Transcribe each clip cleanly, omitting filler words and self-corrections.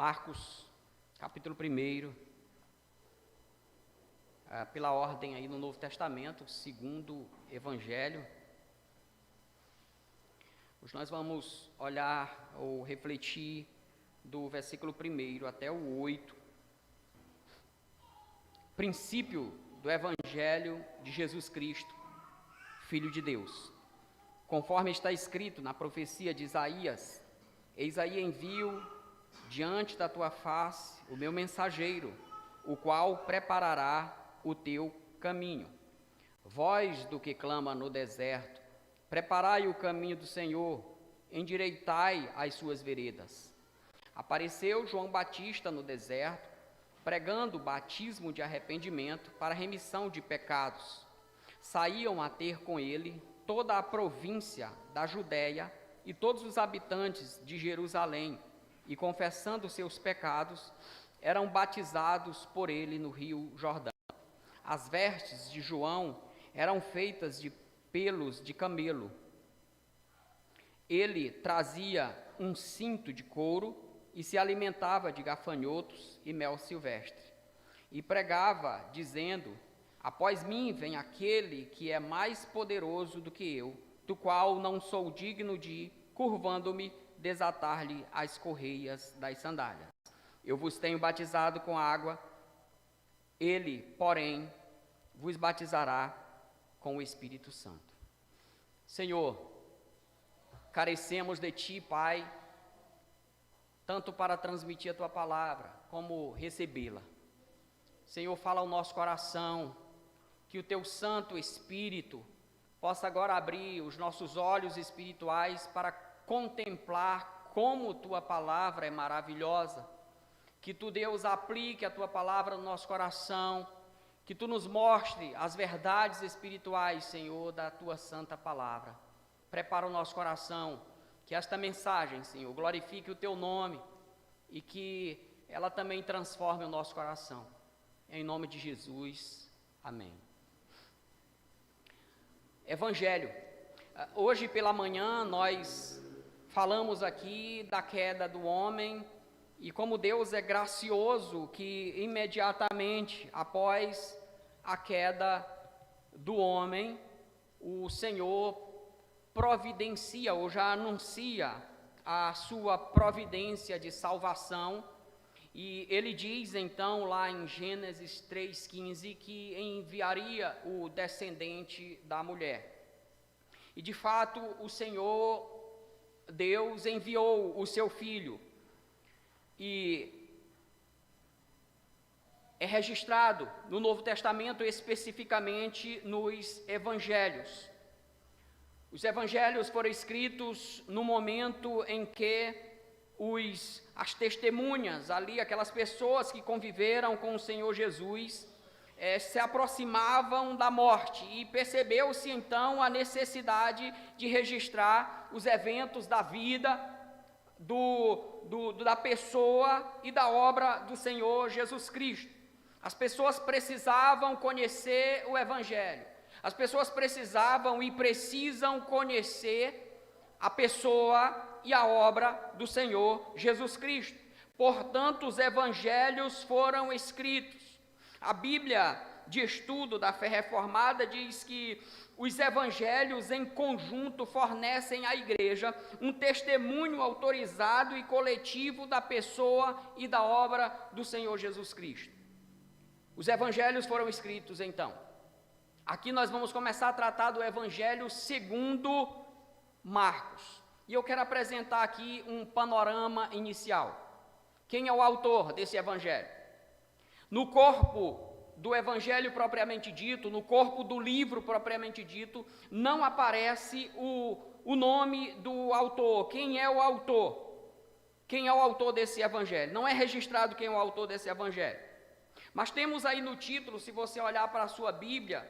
Marcos, capítulo 1, pela ordem aí no Novo Testamento, segundo Evangelho. Hoje nós vamos olhar ou refletir do versículo 1 até o 8. Princípio do Evangelho de Jesus Cristo, Filho de Deus. Conforme está escrito na profecia de Isaías: Eis aí envio diante da tua face o meu mensageiro, o qual preparará o teu caminho. Voz do que clama no deserto: preparai o caminho do Senhor, endireitai as suas veredas. Apareceu João Batista no deserto, pregando o batismo de arrependimento para remissão de pecados. Saíam a ter com ele toda a província da Judéia e todos os habitantes de Jerusalém, e confessando seus pecados, eram batizados por ele no rio Jordão. As vestes de João eram feitas de pelos de camelo. Ele trazia um cinto de couro e se alimentava de gafanhotos e mel silvestre. E pregava, dizendo: Após mim vem aquele que é mais poderoso do que eu, do qual não sou digno de, curvando-me, desatar-lhe as correias das sandálias. Eu vos tenho batizado com água, ele, porém, vos batizará com o Espírito Santo. Senhor, carecemos de Ti, Pai, tanto para transmitir a Tua palavra, como recebê-la. Senhor, fala ao nosso coração, que o Teu Santo Espírito possa agora abrir os nossos olhos espirituais para contemplar como Tua palavra é maravilhosa, que Tu, Deus, aplique a Tua palavra no nosso coração, que Tu nos mostre as verdades espirituais, Senhor, da Tua santa palavra. Prepara o nosso coração, que esta mensagem, Senhor, glorifique o Teu nome e que ela também transforme o nosso coração. Em nome de Jesus, amém. Evangelho. Hoje pela manhã nós falamos aqui da queda do homem e como Deus é gracioso que imediatamente após a queda do homem, o Senhor providencia ou já anuncia a sua providência de salvação. E ele diz então lá em Gênesis 3,15 que enviaria o descendente da mulher. E de fato o Senhor Deus enviou o seu Filho, e é registrado no Novo Testamento, especificamente nos Evangelhos. Os Evangelhos foram escritos no momento em que as testemunhas ali, aquelas pessoas que conviveram com o Senhor Jesus, se aproximavam da morte, e percebeu-se então a necessidade de registrar os eventos da vida, da pessoa e da obra do Senhor Jesus Cristo. As pessoas precisavam conhecer o Evangelho, as pessoas precisavam e precisam conhecer a pessoa e a obra do Senhor Jesus Cristo. Portanto, os Evangelhos foram escritos. A Bíblia de Estudo da Fé Reformada diz que os Evangelhos em conjunto fornecem à Igreja um testemunho autorizado e coletivo da pessoa e da obra do Senhor Jesus Cristo. Os Evangelhos foram escritos então. Aqui nós vamos começar a tratar do Evangelho segundo Marcos. E eu quero apresentar aqui um panorama inicial. Quem é o autor desse Evangelho? No corpo do Evangelho propriamente dito, no corpo do livro propriamente dito, não aparece o nome do autor. Quem é o autor? Quem é o autor desse Evangelho? Não é registrado quem é o autor desse Evangelho. Mas temos aí no título, se você olhar para a sua Bíblia,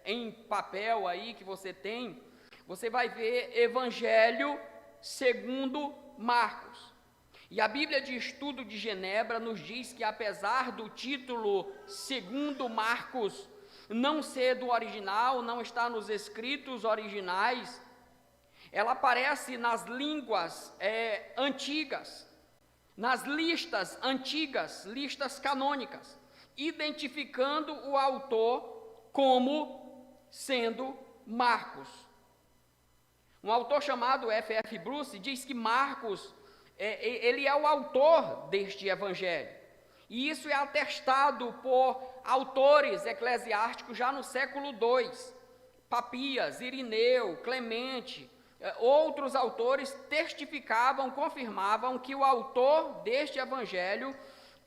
em papel aí que você tem, você vai ver Evangelho segundo Marcos. E a Bíblia de Estudo de Genebra nos diz que, apesar do título segundo Marcos não ser do original, não está nos escritos originais, ela aparece nas línguas antigas. nas listas antigas, listas canônicas, identificando o autor como sendo Marcos. Um autor chamado F.F. Bruce diz que Marcos, ele é o autor deste evangelho. E isso é atestado por autores eclesiásticos já no século II. Papias, Irineu, Clemente, outros autores testificavam, confirmavam que o autor deste evangelho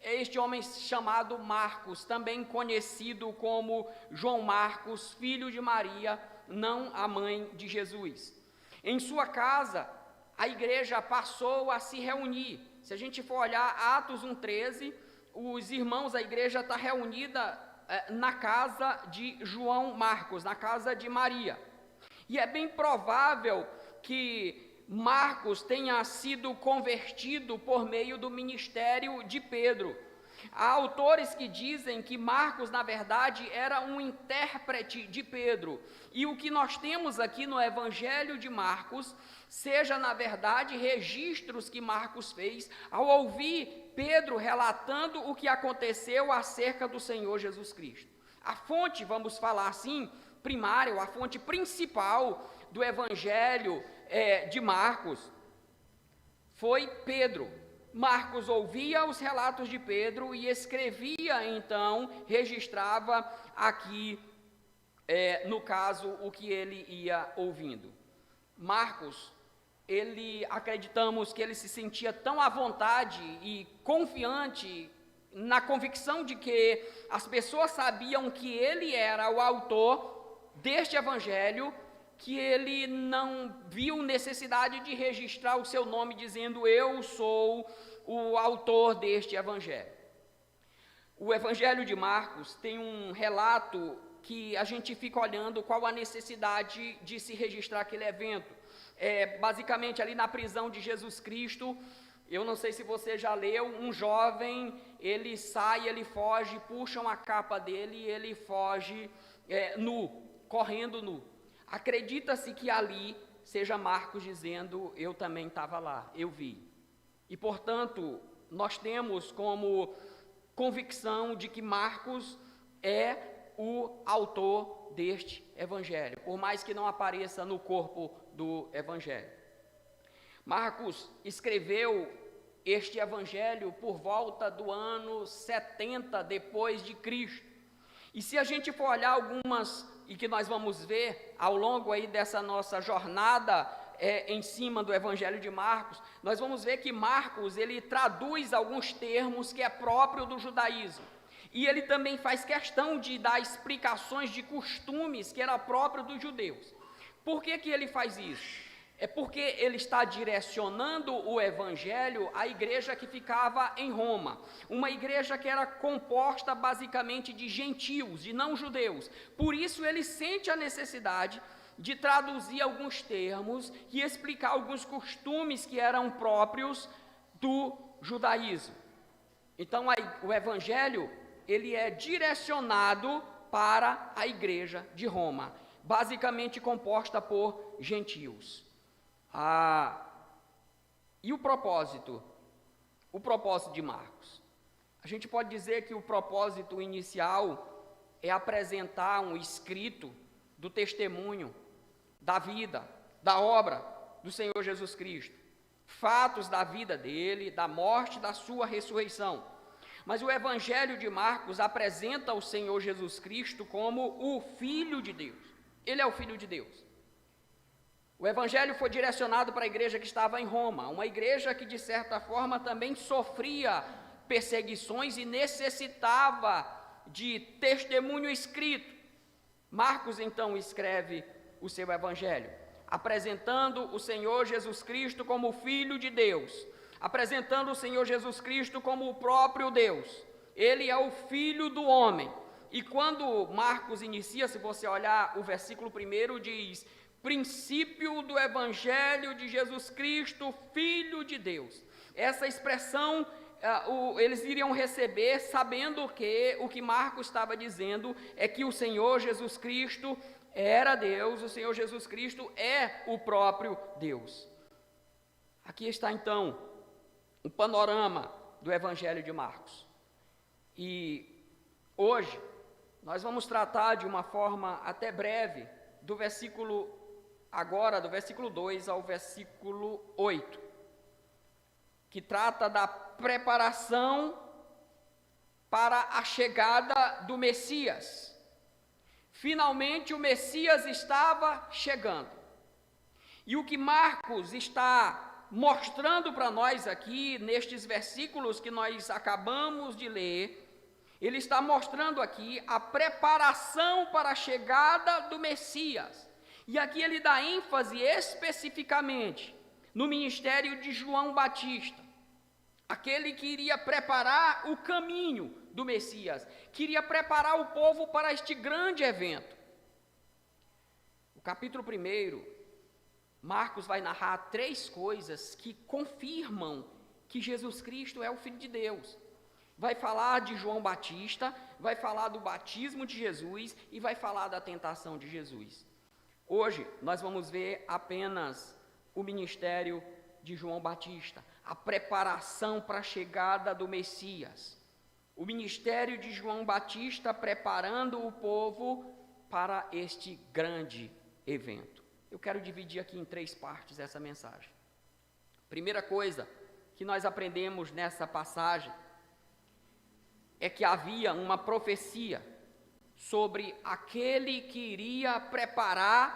é este homem chamado Marcos, também conhecido como João Marcos, filho de Maria, não a mãe de Jesus. Em sua casa, a igreja passou a se reunir. Se a gente for olhar Atos 1,13, os irmãos, a igreja está reunida na casa de João Marcos, na casa de Maria. E é bem provável que Marcos tenha sido convertido por meio do ministério de Pedro. Há autores que dizem que Marcos, na verdade, era um intérprete de Pedro. E o que nós temos aqui no Evangelho de Marcos, seja, na verdade, registros que Marcos fez ao ouvir Pedro relatando o que aconteceu acerca do Senhor Jesus Cristo. A fonte, vamos falar assim, primária, a fonte principal do Evangelho de Marcos foi Pedro. Marcos ouvia os relatos de Pedro e escrevia, então, registrava aqui, no caso, o que ele ia ouvindo. Marcos, acreditamos que ele se sentia tão à vontade e confiante na convicção de que as pessoas sabiam que ele era o autor deste evangelho, que ele não viu necessidade de registrar o seu nome dizendo: eu sou o autor deste evangelho. O evangelho de Marcos tem um relato que a gente fica olhando qual a necessidade de se registrar aquele evento. Basicamente ali na prisão de Jesus Cristo, eu não sei se você já leu, um jovem, ele sai, ele foge, puxam a capa dele e ele foge nu, correndo nu. Acredita-se que ali seja Marcos dizendo: eu também estava lá, eu vi. E, portanto, nós temos como convicção de que Marcos é o autor deste evangelho, por mais que não apareça no corpo do evangelho. Marcos escreveu este evangelho por volta do ano 70 depois de Cristo. E se a gente for olhar algumas, e que nós vamos ver ao longo aí dessa nossa jornada em cima do Evangelho de Marcos, nós vamos ver que Marcos, ele traduz alguns termos que é próprio do judaísmo. E ele também faz questão de dar explicações de costumes que era próprio dos judeus. Por que que ele faz isso? É porque ele está direcionando o evangelho à igreja que ficava em Roma, uma igreja que era composta basicamente de gentios, de não judeus. Por isso ele sente a necessidade de traduzir alguns termos e explicar alguns costumes que eram próprios do judaísmo. Então o evangelho, ele é direcionado para a igreja de Roma, basicamente composta por gentios. E o propósito de Marcos? A gente pode dizer que o propósito inicial é apresentar um escrito do testemunho, da vida, da obra do Senhor Jesus Cristo, fatos da vida dele, da morte, da sua ressurreição. Mas o Evangelho de Marcos apresenta o Senhor Jesus Cristo como o Filho de Deus. Ele é o Filho de Deus. O Evangelho foi direcionado para a igreja que estava em Roma, uma igreja que, de certa forma, também sofria perseguições e necessitava de testemunho escrito. Marcos, então, escreve o seu Evangelho, apresentando o Senhor Jesus Cristo como Filho de Deus, apresentando o Senhor Jesus Cristo como o próprio Deus. Ele é o Filho do homem. E quando Marcos inicia, se você olhar o versículo 1, diz: princípio do Evangelho de Jesus Cristo, Filho de Deus. Essa expressão eles iriam receber sabendo que o que Marcos estava dizendo é que o Senhor Jesus Cristo era Deus, o Senhor Jesus Cristo é o próprio Deus. Aqui está então um panorama do Evangelho de Marcos. E hoje nós vamos tratar de uma forma até breve do versículo 2 ao versículo 8, que trata da preparação para a chegada do Messias. Finalmente o Messias estava chegando. E o que Marcos está mostrando para nós aqui, nestes versículos que nós acabamos de ler, ele está mostrando aqui a preparação para a chegada do Messias. E aqui ele dá ênfase especificamente no ministério de João Batista, aquele que iria preparar o caminho do Messias, queria preparar o povo para este grande evento. O capítulo 1, Marcos vai narrar 3 coisas que confirmam que Jesus Cristo é o Filho de Deus. Vai falar de João Batista, vai falar do batismo de Jesus e vai falar da tentação de Jesus. Hoje nós vamos ver apenas o ministério de João Batista, a preparação para a chegada do Messias. O ministério de João Batista preparando o povo para este grande evento. Eu quero dividir aqui em 3 partes essa mensagem. Primeira coisa que nós aprendemos nessa passagem é que havia uma profecia sobre aquele que iria preparar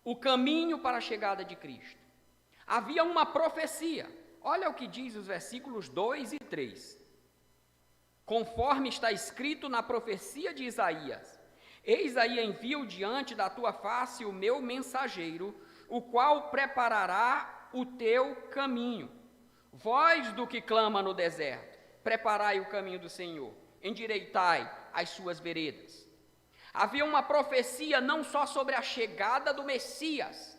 o caminho para a chegada de Cristo. Havia uma profecia. Olha o que diz os versículos 2 e 3. Conforme está escrito na profecia de Isaías: Eis aí envio diante da tua face o meu mensageiro, o qual preparará o teu caminho. Voz do que clama no deserto: preparai o caminho do Senhor, endireitai as suas veredas. Havia uma profecia não só sobre a chegada do Messias,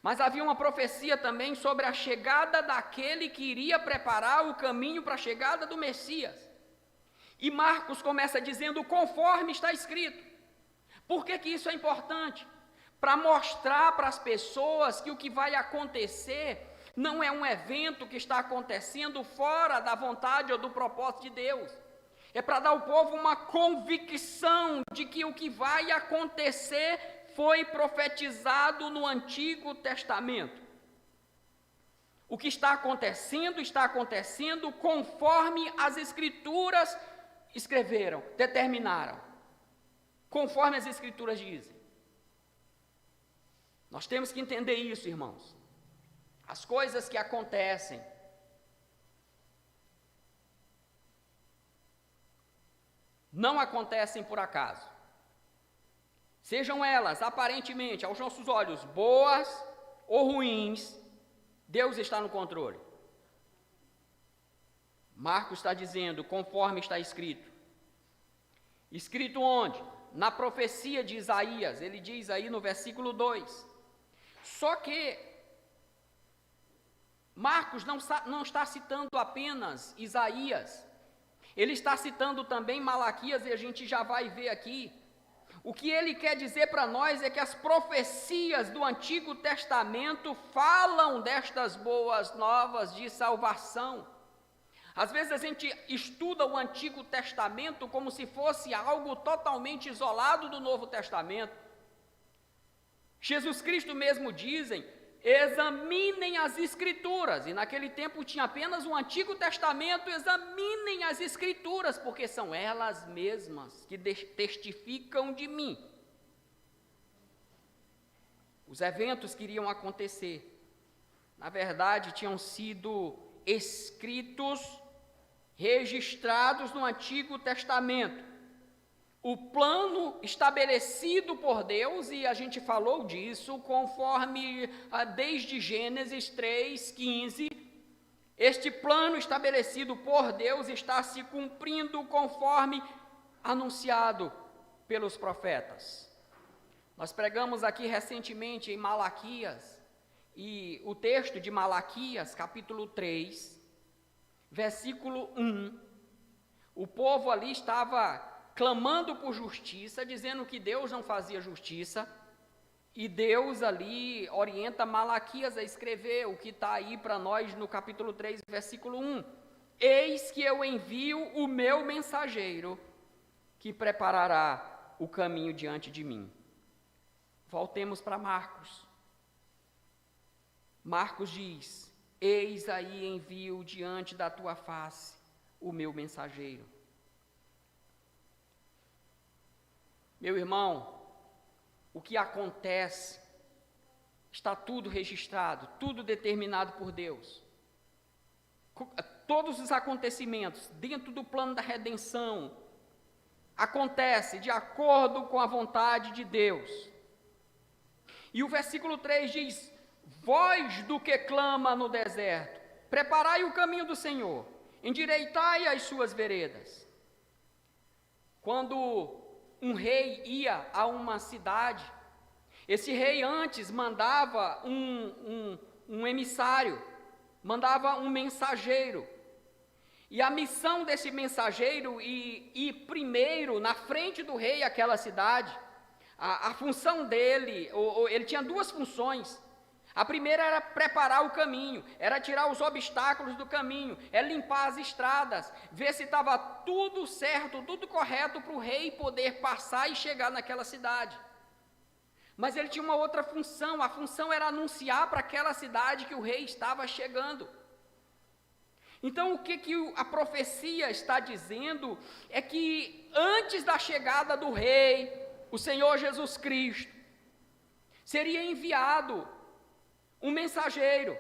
mas havia uma profecia também sobre a chegada daquele que iria preparar o caminho para a chegada do Messias. E Marcos começa dizendo: conforme está escrito. Por que que isso é importante? Para mostrar para as pessoas que o que vai acontecer não é um evento que está acontecendo fora da vontade ou do propósito de Deus. É para dar ao povo uma convicção de que o que vai acontecer foi profetizado no Antigo Testamento. O que está acontecendo conforme as Escrituras escreveram, determinaram, conforme as Escrituras dizem. Nós temos que entender isso, irmãos. As coisas que acontecem não acontecem por acaso. Sejam elas, aparentemente, aos nossos olhos, boas ou ruins, Deus está no controle. Marcos está dizendo, conforme está escrito. Escrito onde? Na profecia de Isaías. Ele diz aí no versículo 2. Só que Marcos não está citando apenas Isaías. Ele está citando também Malaquias, e a gente já vai ver aqui. O que ele quer dizer para nós é que as profecias do Antigo Testamento falam destas boas novas de salvação. Às vezes a gente estuda o Antigo Testamento como se fosse algo totalmente isolado do Novo Testamento. Jesus Cristo mesmo dizem: examinem as Escrituras. E naquele tempo tinha apenas o Antigo Testamento. Examinem as Escrituras, porque são elas mesmas que testificam de mim. Os eventos que iriam acontecer, na verdade, tinham sido escritos, registrados no Antigo Testamento. O plano estabelecido por Deus, e a gente falou disso, conforme desde Gênesis 3:15, este plano estabelecido por Deus está se cumprindo conforme anunciado pelos profetas. Nós pregamos aqui recentemente em Malaquias, e o texto de Malaquias, capítulo 3, versículo 1, o povo ali estava clamando por justiça, dizendo que Deus não fazia justiça, E Deus ali orienta Malaquias a escrever o que está aí para nós no capítulo 3, versículo 1. Eis que eu envio o meu mensageiro, que preparará o caminho diante de mim. Voltemos para Marcos. Marcos diz: eis aí envio diante da tua face o meu mensageiro. Meu irmão, o que acontece, está tudo registrado, tudo determinado por Deus. Todos os acontecimentos dentro do plano da redenção acontecem de acordo com a vontade de Deus. E o versículo 3 diz: voz do que clama no deserto, preparai o caminho do Senhor, endireitai as suas veredas. Quando um rei ia a uma cidade, esse rei antes mandava um emissário, mandava um mensageiro. E a missão desse mensageiro ir primeiro na frente do rei àquela cidade. A função dele, ele tinha duas funções. A primeira era preparar o caminho, era tirar os obstáculos do caminho, é limpar as estradas, ver se estava tudo certo, tudo correto para o rei poder passar e chegar naquela cidade. Mas ele tinha uma outra função, a função era anunciar para aquela cidade que o rei estava chegando. Então o que a profecia está dizendo é que antes da chegada do rei, o Senhor Jesus Cristo, seria enviado um mensageiro,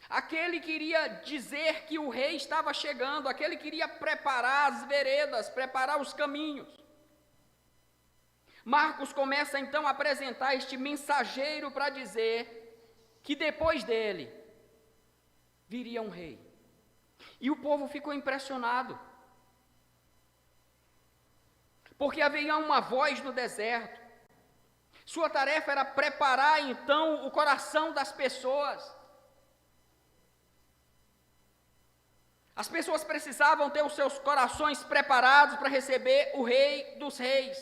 aquele que iria dizer que o rei estava chegando, aquele que iria preparar as veredas, preparar os caminhos. Marcos começa então a apresentar este mensageiro para dizer que depois dele viria um rei. E o povo ficou impressionado, porque havia uma voz no deserto. Sua tarefa era preparar então o coração das pessoas. As pessoas precisavam ter os seus corações preparados para receber o Rei dos Reis.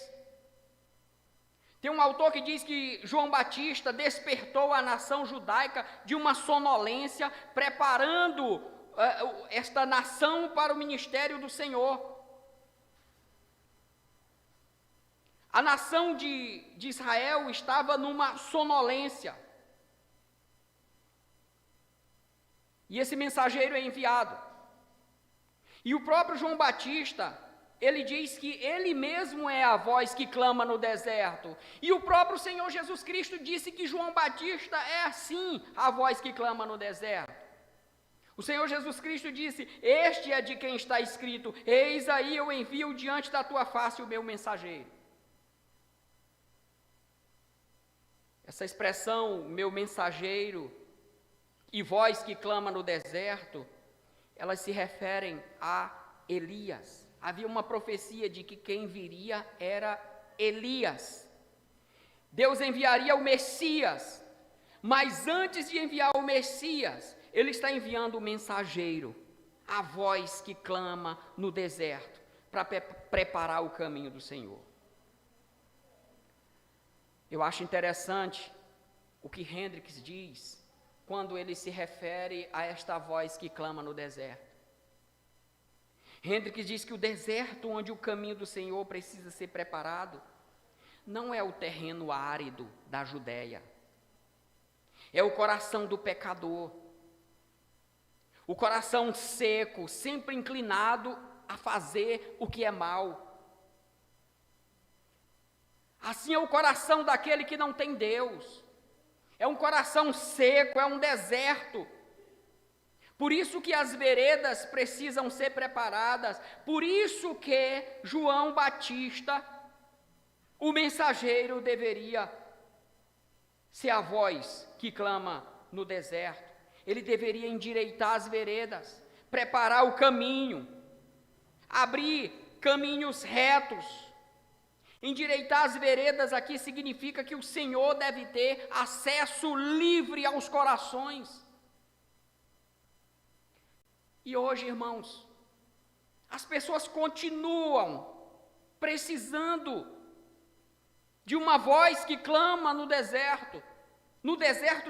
Tem um autor que diz que João Batista despertou a nação judaica de uma sonolência, preparando esta nação para o ministério do Senhor. A nação de Israel estava numa sonolência. E esse mensageiro é enviado. E o próprio João Batista, ele diz que ele mesmo é a voz que clama no deserto. E o próprio Senhor Jesus Cristo disse que João Batista é assim a voz que clama no deserto. O Senhor Jesus Cristo disse: este é de quem está escrito: eis aí eu envio diante da tua face o meu mensageiro. Essa expressão, meu mensageiro, e voz que clama no deserto, elas se referem a Elias. Havia uma profecia de que quem viria era Elias. Deus enviaria o Messias, mas antes de enviar o Messias, Ele está enviando o mensageiro, a voz que clama no deserto, para preparar o caminho do Senhor. Eu acho interessante o que Hendricks diz quando ele se refere a esta voz que clama no deserto. Hendricks diz que o deserto onde o caminho do Senhor precisa ser preparado não é o terreno árido da Judéia, é o coração do pecador, o coração seco, sempre inclinado a fazer o que é mal. Assim é o coração daquele que não tem Deus. É um coração seco, é um deserto. Por isso que as veredas precisam ser preparadas. Por isso que João Batista, o mensageiro, deveria ser a voz que clama no deserto. Ele deveria endireitar as veredas, preparar o caminho, abrir caminhos retos. Endireitar as veredas aqui significa que o Senhor deve ter acesso livre aos corações. E hoje, irmãos, as pessoas continuam precisando de uma voz que clama no deserto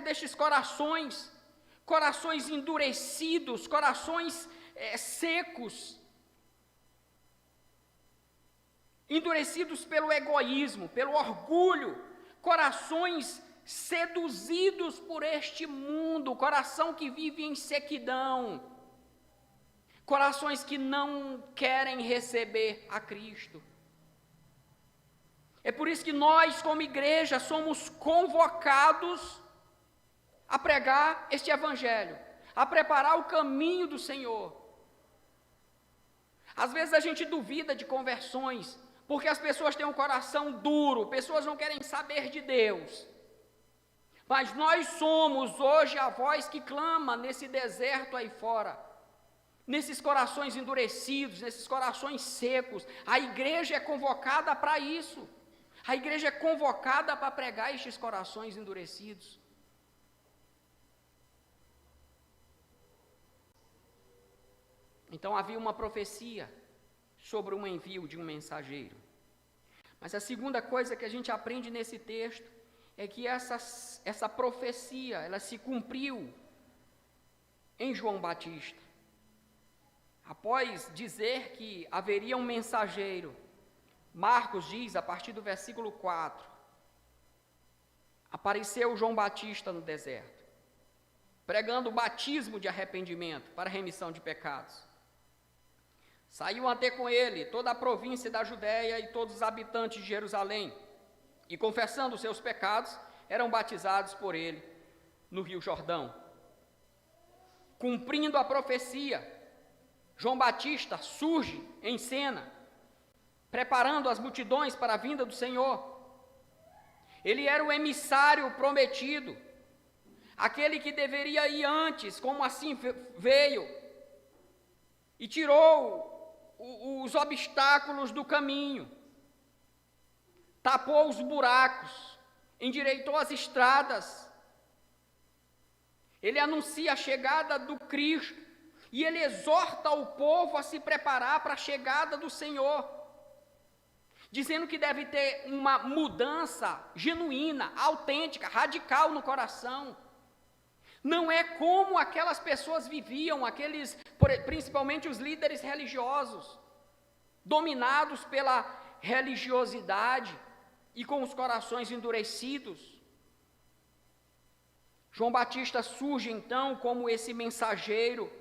destes corações endurecidos, corações secos, endurecidos pelo egoísmo, pelo orgulho, corações seduzidos por este mundo, coração que vive em sequidão, corações que não querem receber a Cristo. É por isso que nós, como igreja, somos convocados a pregar este evangelho, a preparar o caminho do Senhor. Às vezes a gente duvida de conversões, porque as pessoas têm um coração duro, pessoas não querem saber de Deus. Mas nós somos hoje a voz que clama nesse deserto aí fora, nesses corações endurecidos, nesses corações secos. A igreja é convocada para isso. A igreja é convocada para pregar estes corações endurecidos. Então havia uma profecia sobre o envio de um mensageiro. Mas a segunda coisa que a gente aprende nesse texto é que essa profecia, ela se cumpriu em João Batista. Após dizer que haveria um mensageiro, Marcos diz, a partir do versículo 4, apareceu João Batista no deserto, pregando o batismo de arrependimento para remissão de pecados. Saiu até com ele toda a província da Judéia e todos os habitantes de Jerusalém, e confessando os seus pecados, eram batizados por ele no Rio Jordão. Cumprindo a profecia, João Batista surge em cena, preparando as multidões para a vinda do Senhor. Ele era o emissário prometido, aquele que deveria ir antes, como assim veio, e tirou os obstáculos do caminho, tapou os buracos, endireitou as estradas. Ele anuncia a chegada do Cristo, e ele exorta o povo a se preparar para a chegada do Senhor, dizendo que deve ter uma mudança genuína, autêntica, radical no coração. Não é como aquelas pessoas viviam, principalmente os líderes religiosos, dominados pela religiosidade e com os corações endurecidos. João Batista surge então como esse mensageiro,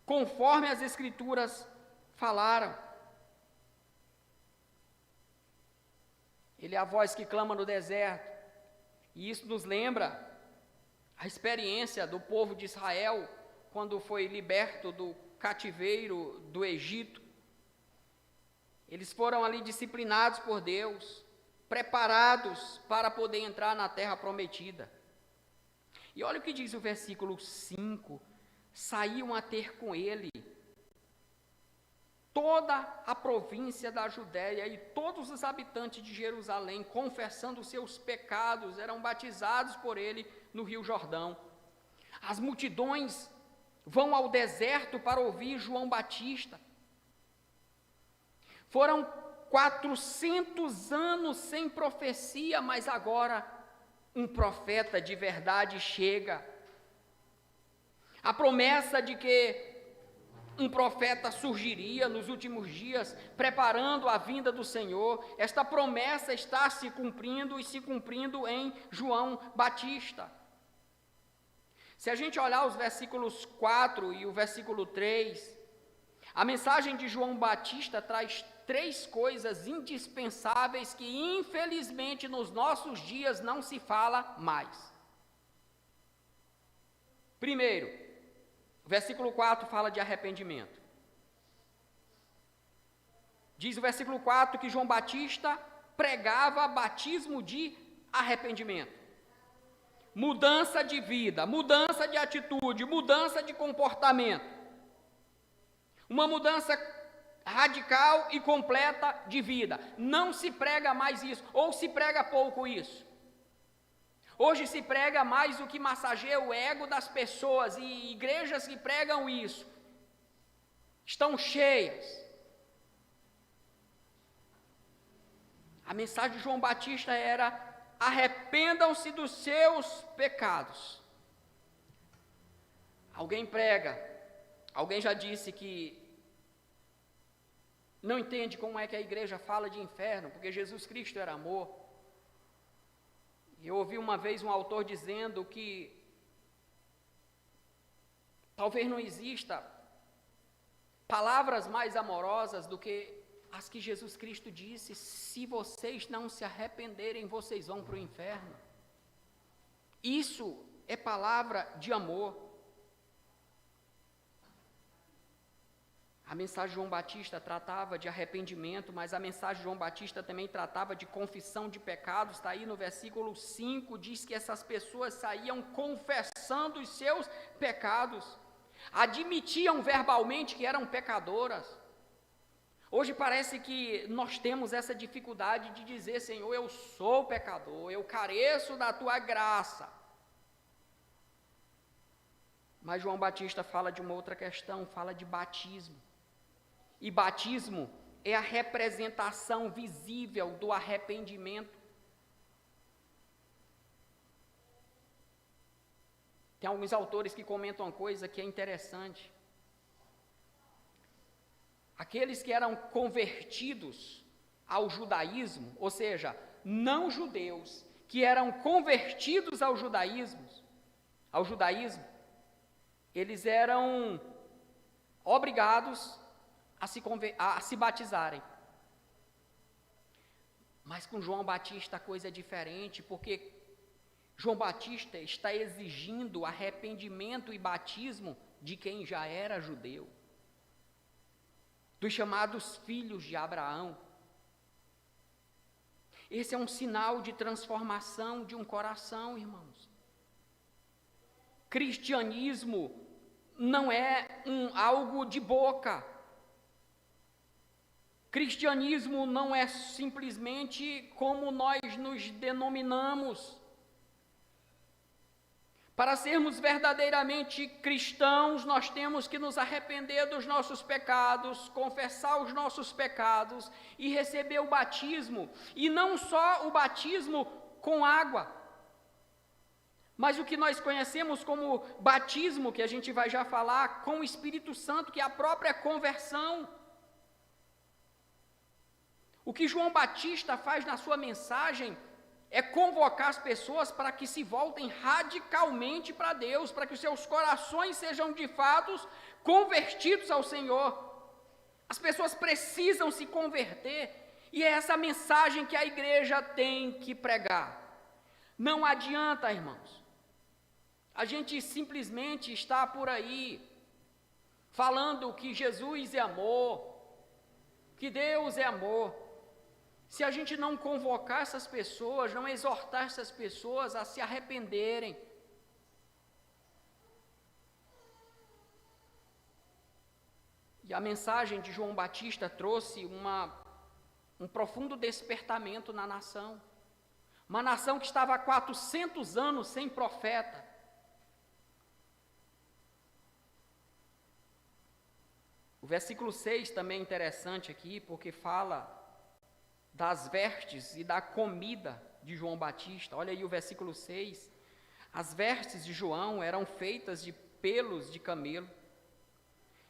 conforme as Escrituras falaram. Ele é a voz que clama no deserto, e isso nos lembra a experiência do povo de Israel quando foi liberto do cativeiro do Egito. Eles foram ali disciplinados por Deus, preparados para poder entrar na terra prometida. E olha o que diz o versículo 5: saíam a ter com ele toda a província da Judéia e todos os habitantes de Jerusalém, confessando seus pecados, eram batizados por ele no Rio Jordão. As multidões vão ao deserto para ouvir João Batista. Foram 400 anos sem profecia, mas agora um profeta de verdade chega. A promessa de que um profeta surgiria nos últimos dias, preparando a vinda do Senhor, esta promessa está se cumprindo e se cumprindo em João Batista. Se a gente olhar os versículos 4 e o versículo 3, a mensagem de João Batista traz 3 coisas indispensáveis que, infelizmente, nos nossos dias não se fala mais. Primeiro, o versículo 4 fala de arrependimento. Diz o versículo 4 que João Batista pregava batismo de arrependimento. Mudança de vida, mudança de atitude, mudança de comportamento. Uma mudança radical e completa de vida. Não se prega mais isso, ou se prega pouco isso. Hoje se prega mais o que massageia o ego das pessoas, e igrejas que pregam isso estão cheias. A mensagem de João Batista era: arrependam-se dos seus pecados. Alguém prega, alguém já disse que não entende como é que a igreja fala de inferno, porque Jesus Cristo era amor. Eu ouvi uma vez um autor dizendo que talvez não exista palavras mais amorosas do que as que Jesus Cristo disse: se vocês não se arrependerem, vocês vão para o inferno. Isso é palavra de amor. A mensagem de João Batista tratava de arrependimento, mas a mensagem de João Batista também tratava de confissão de pecados. Está aí no versículo 5, diz que essas pessoas saíam confessando os seus pecados, admitiam verbalmente que eram pecadoras. Hoje parece que nós temos essa dificuldade de dizer: Senhor, eu sou pecador, eu careço da tua graça. Mas João Batista fala de uma outra questão, fala de batismo. E batismo é a representação visível do arrependimento. Tem alguns autores que comentam uma coisa que é interessante. Aqueles que eram convertidos ao judaísmo, ou seja, não judeus, que eram convertidos ao judaísmo, eles eram obrigados a se batizarem. Mas com João Batista a coisa é diferente, porque João Batista está exigindo arrependimento e batismo de quem já era judeu, dos chamados filhos de Abraão. Esse é um sinal de transformação de um coração, irmãos. Cristianismo não é algo de boca. Cristianismo não é simplesmente como nós nos denominamos. Para sermos verdadeiramente cristãos, nós temos que nos arrepender dos nossos pecados, confessar os nossos pecados e receber o batismo. E não só o batismo com água, mas o que nós conhecemos como batismo, que a gente vai já falar, com o Espírito Santo, que é a própria conversão. O que João Batista faz na sua mensagem é convocar as pessoas para que se voltem radicalmente para Deus, para que os seus corações sejam de fato convertidos ao Senhor. As pessoas precisam se converter, e é essa mensagem que a igreja tem que pregar. Não adianta, irmãos, a gente simplesmente está por aí falando que Jesus é amor, que Deus é amor, se a gente não convocar essas pessoas, não exortar essas pessoas a se arrependerem. E a mensagem de João Batista trouxe um profundo despertamento na nação. Uma nação que estava há 400 anos sem profeta. O versículo 6 também é interessante aqui, porque fala das vestes e da comida de João Batista. Olha aí o versículo 6. As vestes de João eram feitas de pelos de camelo.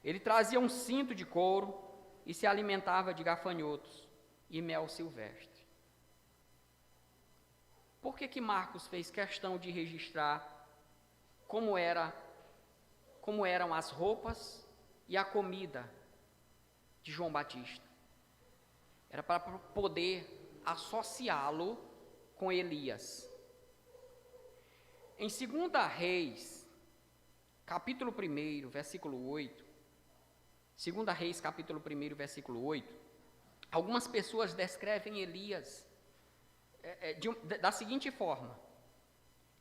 Ele trazia um cinto de couro e se alimentava de gafanhotos e mel silvestre. Por que Marcos fez questão de registrar como eram as roupas e a comida de João Batista? Era para poder associá-lo com Elias. Em 2 Reis, capítulo 1, versículo 8, 2 Reis, capítulo 1, versículo 8, algumas pessoas descrevem Elias da seguinte forma: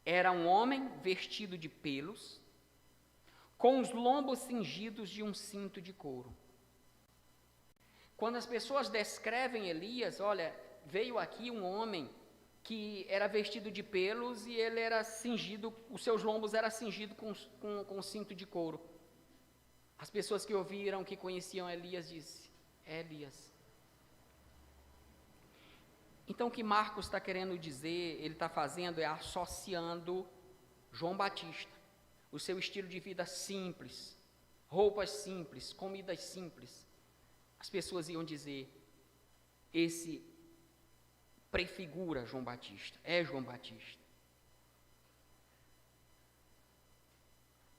era um homem vestido de pelos, com os lombos cingidos de um cinto de couro. Quando as pessoas descrevem Elias, olha, veio aqui um homem que era vestido de pelos e ele era cingido, os seus lombos eram cingidos com cinto de couro. As pessoas que ouviram, que conheciam Elias, dizem: é Elias. Então, o que Marcos está querendo dizer, ele está fazendo é associando João Batista, o seu estilo de vida simples, roupas simples, comidas simples. As pessoas iam dizer, esse prefigura João Batista, é João Batista.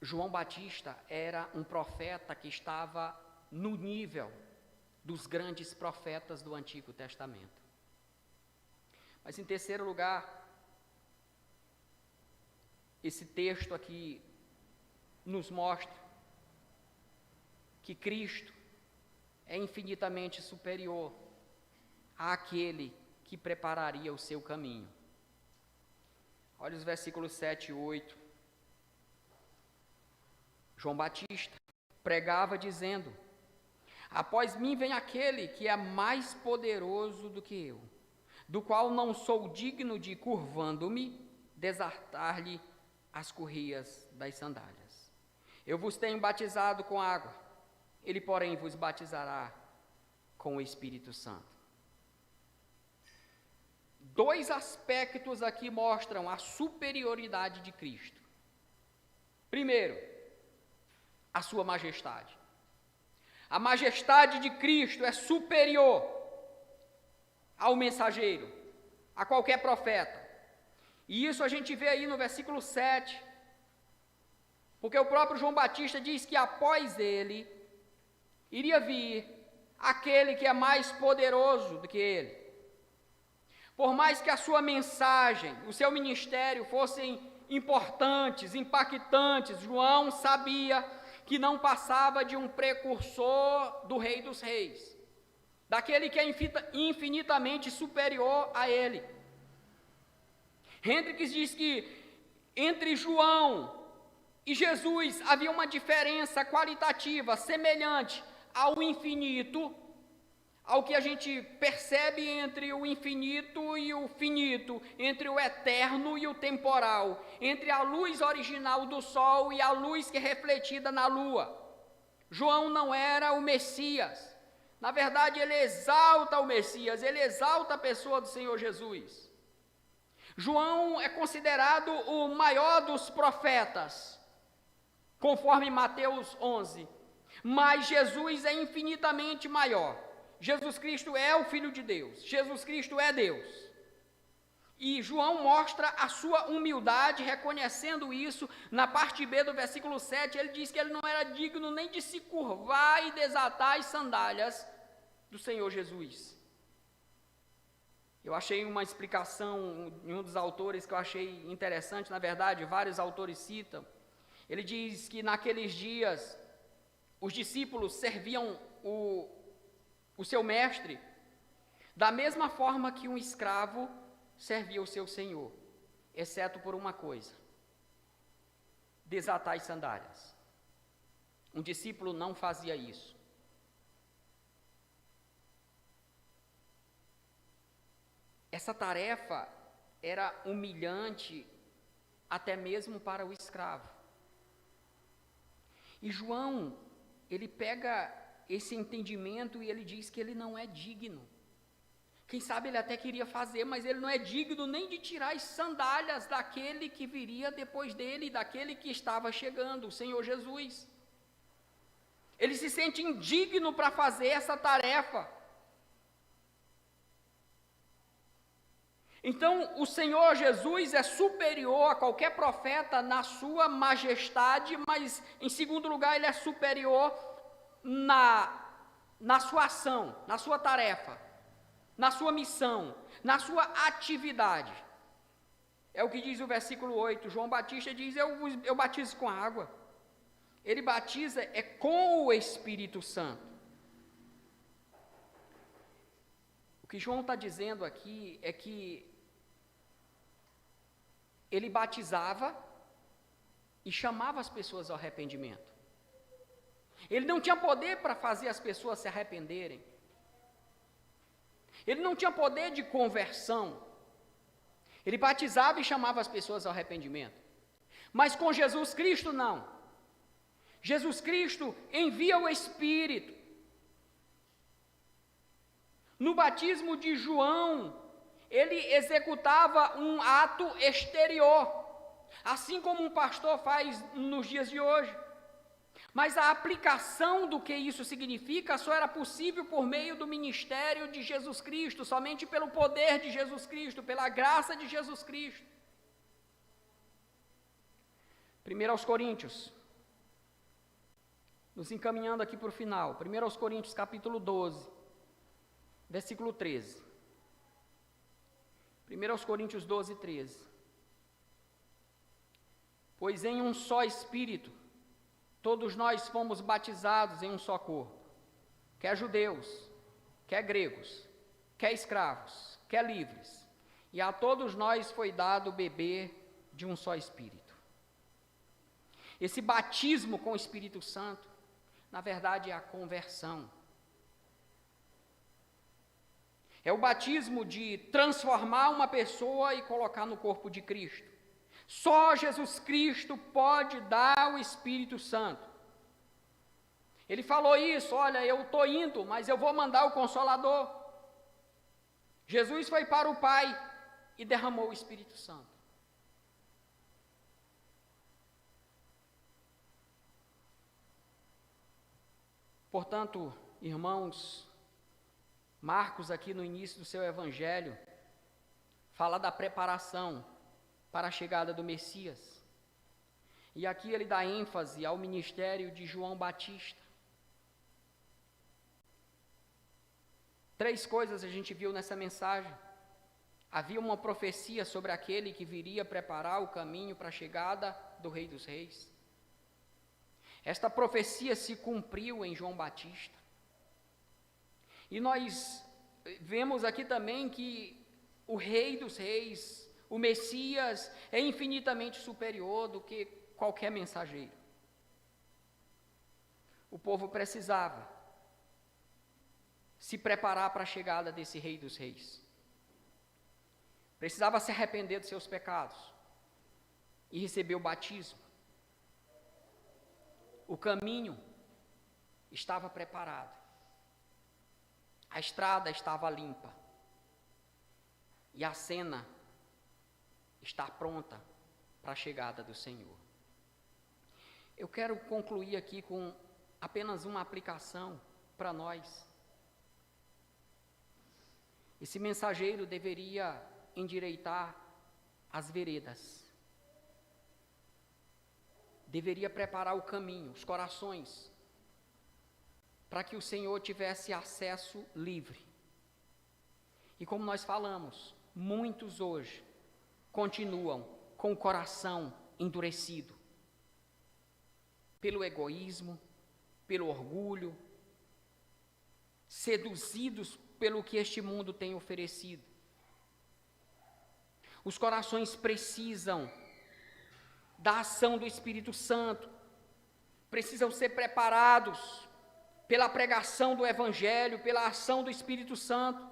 João Batista era um profeta que estava no nível dos grandes profetas do Antigo Testamento. Mas em terceiro lugar, esse texto aqui nos mostra que Cristo é infinitamente superior àquele que prepararia o seu caminho. Olha os versículos 7 e 8. João Batista pregava dizendo: após mim vem aquele que é mais poderoso do que eu, do qual não sou digno de, curvando-me, desatar-lhe as correias das sandálias. Eu vos tenho batizado com água, ele, porém, vos batizará com o Espírito Santo. Dois aspectos aqui mostram a superioridade de Cristo. Primeiro, a sua majestade. A majestade de Cristo é superior ao mensageiro, a qualquer profeta. E isso a gente vê aí no versículo 7, porque o próprio João Batista diz que após ele iria vir aquele que é mais poderoso do que ele. Por mais que a sua mensagem, o seu ministério fossem importantes, impactantes, João sabia que não passava de um precursor do Rei dos Reis, daquele que é infinitamente superior a ele. Hendricks diz que entre João e Jesus havia uma diferença qualitativa semelhante ao infinito, ao que a gente percebe entre o infinito e o finito, entre o eterno e o temporal, entre a luz original do sol e a luz que é refletida na lua. João não era o Messias. Na verdade, ele exalta o Messias, ele exalta a pessoa do Senhor Jesus. João é considerado o maior dos profetas, conforme Mateus 11, mas Jesus é infinitamente maior. Jesus Cristo é o Filho de Deus, Jesus Cristo é Deus. E João mostra a sua humildade, reconhecendo isso. Na parte B do versículo 7, ele diz que ele não era digno nem de se curvar e desatar as sandálias do Senhor Jesus. Eu achei uma explicação em um dos autores que eu achei interessante, na verdade, vários autores citam. Ele diz que naqueles dias, os discípulos serviam o seu mestre da mesma forma que um escravo servia o seu senhor, exceto por uma coisa: desatar as sandálias. Um discípulo não fazia isso. Essa tarefa era humilhante até mesmo para o escravo. E João, ele pega esse entendimento e ele diz que ele não é digno. Quem sabe ele até queria fazer, mas ele não é digno nem de tirar as sandálias daquele que viria depois dele, daquele que estava chegando, o Senhor Jesus. Ele se sente indigno para fazer essa tarefa. Então, o Senhor Jesus é superior a qualquer profeta na sua majestade, mas, em segundo lugar, ele é superior na sua ação, na sua tarefa, na sua missão, na sua atividade. É o que diz o versículo 8. João Batista diz: eu batizo com água. Ele batiza com o Espírito Santo. O que João está dizendo aqui é que ele batizava e chamava as pessoas ao arrependimento. Ele não tinha poder para fazer as pessoas se arrependerem. Ele não tinha poder de conversão. Ele batizava e chamava as pessoas ao arrependimento. Mas com Jesus Cristo, não. Jesus Cristo envia o Espírito. No batismo de João, ele executava um ato exterior, assim como um pastor faz nos dias de hoje. Mas a aplicação do que isso significa só era possível por meio do ministério de Jesus Cristo, somente pelo poder de Jesus Cristo, pela graça de Jesus Cristo. 1 aos Coríntios, nos encaminhando aqui para o final, 1 aos Coríntios capítulo 12, versículo 13. 1 aos Coríntios 12, 13. Pois em um só Espírito, todos nós fomos batizados em um só corpo, quer judeus, quer gregos, quer escravos, quer livres, e a todos nós foi dado beber de um só Espírito. Esse batismo com o Espírito Santo, na verdade, é a conversão. É o batismo de transformar uma pessoa e colocar no corpo de Cristo. Só Jesus Cristo pode dar o Espírito Santo. Ele falou isso, olha, eu estou indo, mas eu vou mandar o Consolador. Jesus foi para o Pai e derramou o Espírito Santo. Portanto, irmãos, Marcos aqui no início do seu evangelho, fala da preparação para a chegada do Messias. E aqui ele dá ênfase ao ministério de João Batista. 3 coisas a gente viu nessa mensagem. Havia uma profecia sobre aquele que viria preparar o caminho para a chegada do Rei dos Reis. Esta profecia se cumpriu em João Batista. E nós vemos aqui também que o Rei dos Reis, o Messias, é infinitamente superior do que qualquer mensageiro. O povo precisava se preparar para a chegada desse Rei dos Reis. Precisava se arrepender dos seus pecados e receber o batismo. O caminho estava preparado. A estrada estava limpa. E a cena está pronta para a chegada do Senhor. Eu quero concluir aqui com apenas uma aplicação para nós. Esse mensageiro deveria endireitar as veredas. Deveria preparar o caminho, os corações, para que o Senhor tivesse acesso livre. E como nós falamos, muitos hoje continuam com o coração endurecido, pelo egoísmo, pelo orgulho, seduzidos pelo que este mundo tem oferecido. Os corações precisam da ação do Espírito Santo, precisam ser preparados pela pregação do Evangelho, pela ação do Espírito Santo.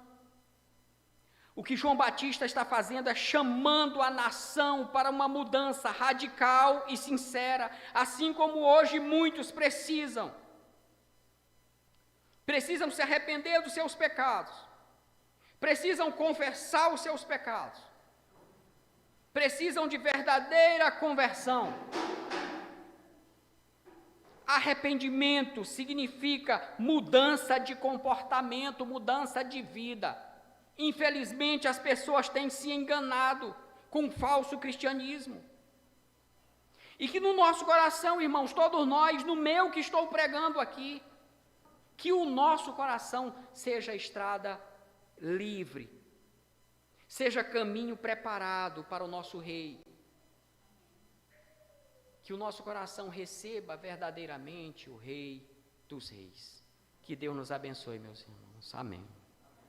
O que João Batista está fazendo é chamando a nação para uma mudança radical e sincera, assim como hoje muitos precisam se arrepender dos seus pecados, precisam confessar os seus pecados, precisam de verdadeira conversão. Arrependimento significa mudança de comportamento, mudança de vida. Infelizmente, as pessoas têm se enganado com o falso cristianismo. E que no nosso coração, irmãos, todos nós, no meu que estou pregando aqui, que o nosso coração seja estrada livre, seja caminho preparado para o nosso Rei. Que o nosso coração receba verdadeiramente o Rei dos Reis. Que Deus nos abençoe, meus irmãos. Amém.